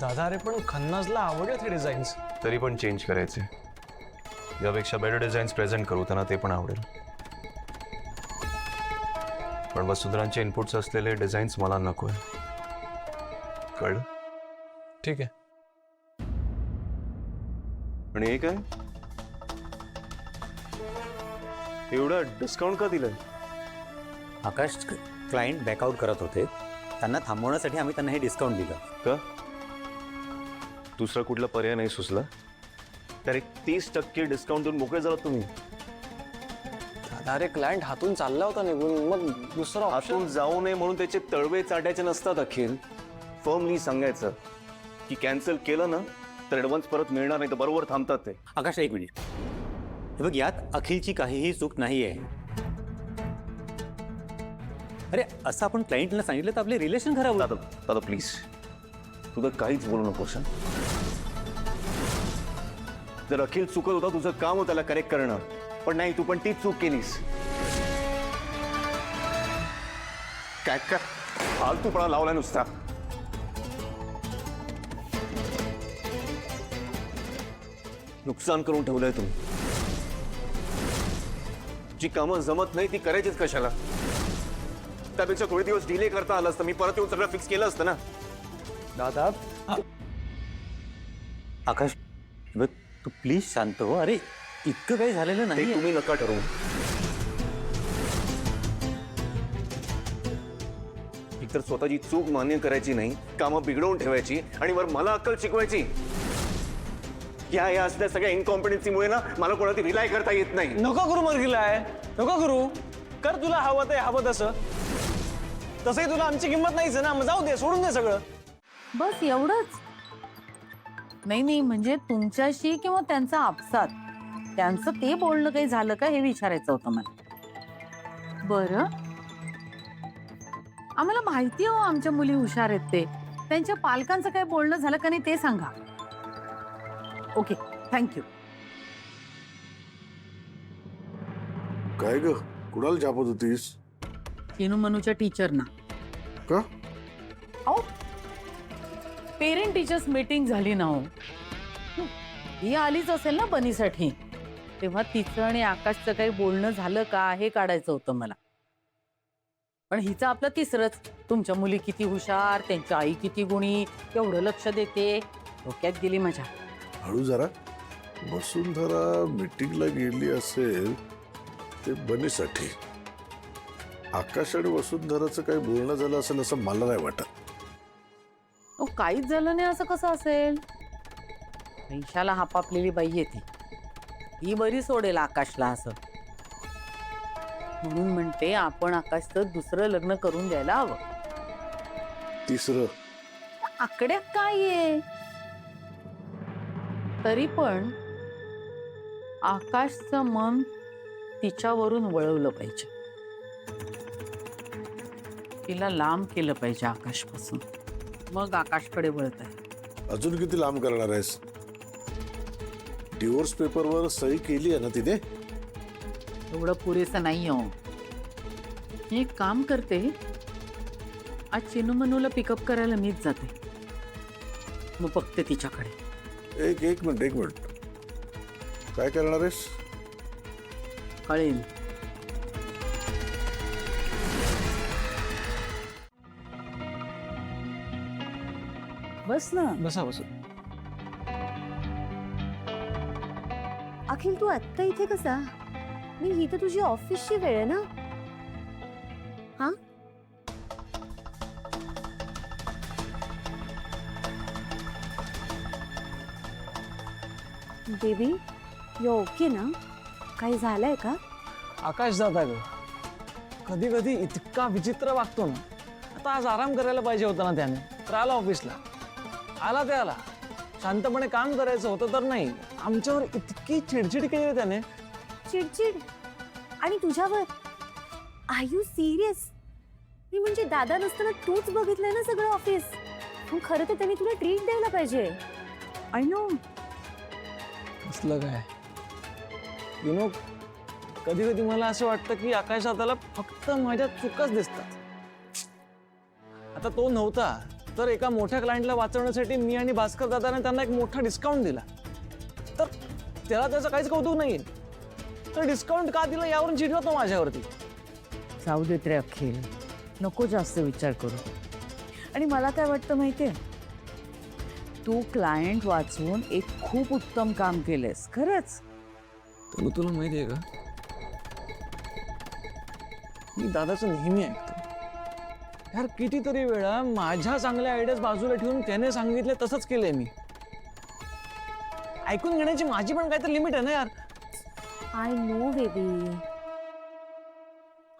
दादा अरे पण खन्नासला आवडले ते डिझाईन्स. तरी पण चेंज करायचे. यापेक्षा बेटर डिझाईन्स प्रेझेंट करू, त्यांना ते पण आवडेल. पण वसुंधरांचे इनपुट्स असलेले डिझाईन्स मला नको आहे. कळलं? ठीक आहे. आणि हे काय, एवढा डिस्काउंट का दिलंय? आकाश क्लायंट बॅकआउट करत होते, त्यांना थांबवण्यासाठी आम्ही त्यांना हे डिस्काउंट दिलं. का दुसरा कुठला पर्याय नाही सुचला? तर 30% डिस्काउंट देऊन मोकळे झालात तुम्ही. दादा अरे क्लायंट हातून चालला होता निघून, मग दुसरा हातून जाऊ नये म्हणून त्याचे तळवे चाटायचे नसतात. अखिल, फर्मली सांगायचं की कॅन्सल केलं ना तर ऍडव्हान्स परत मिळणार नाही, तर बरोबर थांबतात ते. आकाश एक मिनिट, हे बघ, यात अखिलची काहीही चूक नाहीये. अरे असं आपण क्लायंटला सांगितलं तर आपले रिलेशन खराब होतात. दादा प्लीज, तुझं काहीच बोलू नकोस. जर अखिल चुकत होता, तुझं काम होतं त्याला करेक्ट करणं, पण नाही, तू पण तीच चूक केलीस. काय काय फालतूपणा लावला नुसता. नुकसान करून ठेवलंय तुम्ही. जी कामं जमत नाही ती करायचीच कशाला? त्यापेक्षा थोडे दिवस डिले करता आलं असतं, मी परत येऊन सगळं फिक्स केलं असतं ना. दादा आकाश बघ, तू प्लीज शांत हो. अरे इतकं काही झालेलं ते नाही. तुम्ही नका ठरवू. एकतर स्वतःची चूक मान्य करायची नाही, कामं बिघडवून ठेवायची आणि वर मला अक्कल शिकवायची. या असल्या सगळ्या इनकॉम्पिटन्सीमुळे ना मला कोणावरती रिलाय करता येत नाही. नको करू मर्गीला आहे, नको करू. कर तुला हवं ते हवं तसं. तसंही तुला आमची किंमत नाहीच ना, मग जाऊ दे, सोडून दे सगळं. बस एवढंच. नाही म्हणजे तुमच्याशी किंवा त्यांचा आपसात त्यांचं ते बोलणं काही झालं का हे विचारायचं होतं मला. बरं, आम्हाला माहिती आहे हो आमच्या मुली हुशार आहेत ते. त्यांच्या पालकांचं काही बोलणं झालं का नाही ते सांगा. Okay, thank you. काय ग, कुणाला छापत होतीस? चिनू मनूच्या टीचरना. का? अहो, पेरेंट टीचर्स मीटिंग झाली ना हो. ही आलीच असेल ना बनीसाठी, तेव्हा तिचं आणि आकाशचं काही बोलणं झालं का हे काढायचं होतं मला. पण हिचं आपलं तिसरंच. तुमच्या मुली किती हुशार, त्यांची आई किती गुणी, एवढं लक्ष देते, डोक्यात गेली माझ्या. हळू जरा. वसुंधरा मीटिंगला गेली असेल ते बनीसाठी. आकाश आणि वसुंधराचं काही बोलणं झालं असेल असं मला नाही वाटत. ओ, काहीच झालं नाही असं कसं असेल? पैशाला हापापलेली बाई येते, ही बरी सोडेल आकाशला असं. म्हणून म्हणते आपण आकाशचं दुसरं लग्न करून द्यायला हवं. तिसरं आकड्यात काय आहे? तरी पण आकाशचं मन तिच्यावरून वळवलं पाहिजे, तिला लांब केलं पाहिजे आकाशपासून, मग आकाशकडे वळत आहे. अजून किती लांब करणार आहेस? डिवोर्स पेपरवर सही केली आहे ना तिने? एवढं पुरेसं नाही हो. मी एक काम करते, आज चिनू मनूला पिकअप करायला मीच जाते, मग बघते तिच्याकडे. एक मिनिट. काय करणार आहेस? कळेल. बस ना. बसा बसा. अखिल, तू आत्ता इथे कसा? मी ही तर तुझी ऑफिसची वेळ आहे ना. हा, बेबी, यू ओके ना? काही झालंय का? आकाश दादा ग, कधी कधी इतका विचित्र वागतो ना. आता आज आराम करायला पाहिजे होता ना त्याने, तर आला ऑफिसला. आला ते आला, शांतपणे काम करायचं होतं तर नाही. आमच्यावर इतकी चिडचिड केली त्याने. चिडचिड? आणि तुझ्यावर? R you serious? मी म्हणजे दादा नसताना तूच बघितलंय ना सगळं ऑफिस. मग खरं तर त्यांनी तुला ट्रीट द्यायला पाहिजे. I know. असलं काय, यु नो, कधी कधी मला असं वाटतं की आकाश दादाला फक्त माझ्या चुकाच दिसतात. आता तो नव्हता तर एका मोठ्या क्लायंटला वाचवण्यासाठी मी आणि भास्कर दादाने त्यांना एक मोठा डिस्काउंट दिला, तर त्याला त्याचं काहीच कौतुक नाहीये. तर डिस्काउंट का दिलं यावरून चिडवतो माझ्यावरती. जाऊ देत रे अखिल, नको जास्त विचार करू. आणि मला काय वाटतं माहितीये, तू क्लायंट वाचवून एक खूप उत्तम काम केलंस खरंच. तर तुला माहिती आहे का, मी दादाचं नेहमी ऐकतो यार. कितीतरी वेळा माझ्या चांगल्या आयडियाज बाजूला ठेवून त्याने सांगितले तसंच केलंय मी. ऐकून घेण्याची माझी पण काहीतरी लिमिट आहे ना यार. I know baby.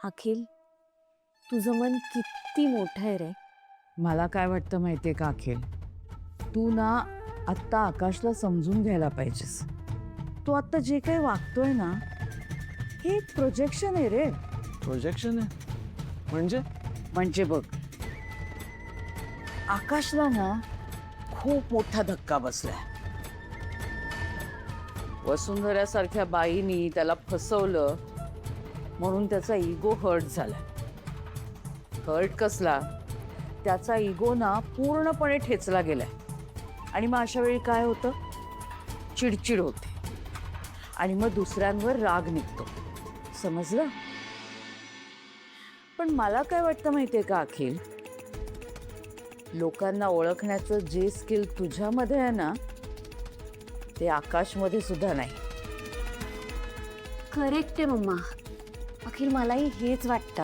अखिल, तुझं मन किती मोठं आहे रे. मला काय वाटतं माहितीये का अखिल, तू ना आत्ता आकाशला समजून घ्यायला पाहिजेस. तो आत्ता जे काही वागतोय ना, हे एक प्रोजेक्शन आहे रे. प्रोजेक्शन आहे म्हणजे बघ, आकाशला ना खूप मोठा धक्का बसलाय. वसुंधरासारख्या बाईनी त्याला फसवलं म्हणून त्याचा इगो हर्ट झाला. हर्ट कसला, त्याचा इगो ना पूर्णपणे ठेचला गेलाय. आणि मग अशा वेळी काय होतं, चिडचिड होते आणि मग दुसऱ्यांवर राग निघतो. समजलं? पण मला काय वाटतं माहितीये का अखिल, लोकांना ओळखण्याचं जे स्किल तुझ्यामध्ये आहे ना, ते आकाशमध्ये सुद्धा नाही. करेक्ट आहे मम्मा. अखिल, मलाही हेच वाटतं.